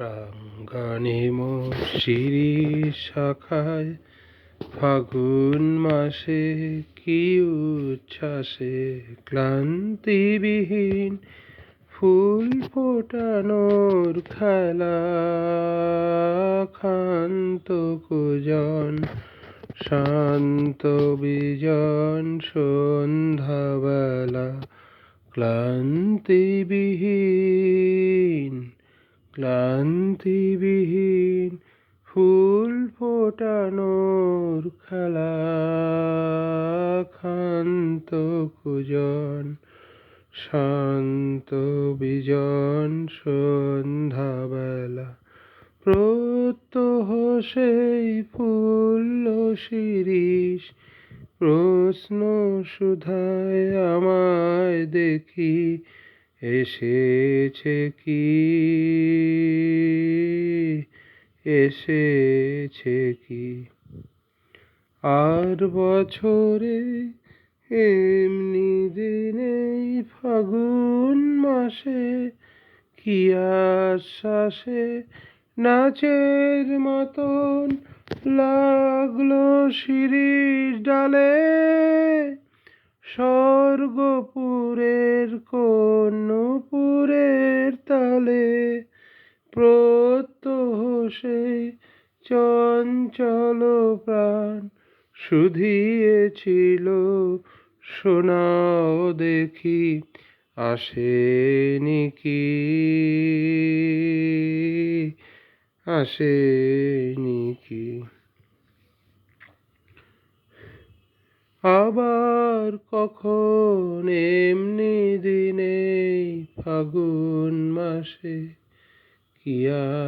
প্রাঙ্গণে মোর শিরিষ শাখায় ফাগুন মাসে কি উচ্ছ্বাসে ক্লান্তিবিহীন ফুল ফোটানোর খেলা, ক্ষান্ত কুজন শান্ত বিজন সন্ধ্যাবেলা ক্লান্তিবিহীন ফুল ফোটানোর খেলা, ক্ষান্ত কুজন শান্ত বিজন সন্ধ্যাবেলা প্রত্যহ সেই ফুল শিরিষ প্রশ্ন সুধায় আমায় দেখি এসেছে কি আর বছরে এমনি দিনেই ফাগুন মাসে কি আশ্বাসে নাচের মতন লাগলো শিরিষ ডালে, স্বর্গপুরের কোন নূপুরের তালে প্রত্যহ সেই চঞ্চল প্রাণ শুধিয়েছিল শোনাও দেখি আসেনি কি। আবার কখন এমনি দিনেই ফাগুন মাসে কি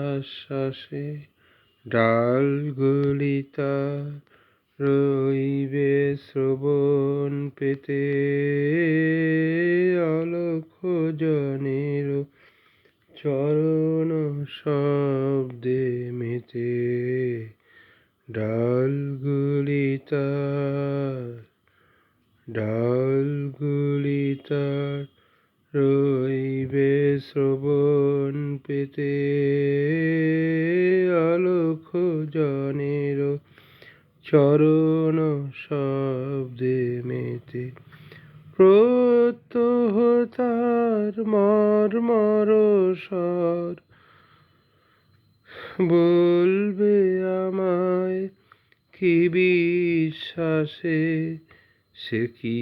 আশ্বাসে ডালগুলি তার রইবে শ্রবণ পেতে, অলখ জনের চরণ শব্দে মেতে, ডালগুলি তার রইবে শ্রবণ পেতে, অলখ জনের চরণ শব্দে মেতে, প্রত্যহ তার মর্মর স্বর বলবে আমায় কি বিশ্বাসে সে কি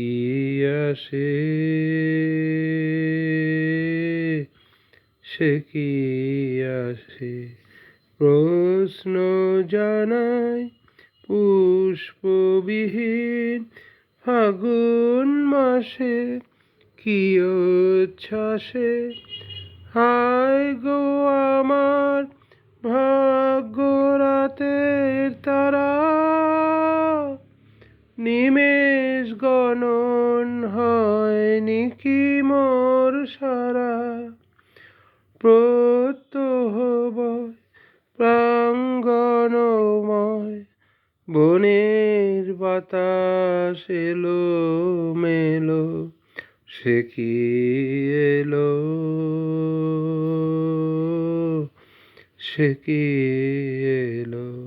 আসে, প্রশ্ন জানাই পুষ্পবিহীন ফাগুন মাসে কি উচ্ছ্বাসে, হায় গো আমার ভাগ্য রাতের তারা, নিমেষ গণন হয়নি কি মোর সারা, প্রত্যহ প্রাঙ্গণময় বনের বাতাস এলো মেলো, সে কি এলো সে কি এলো।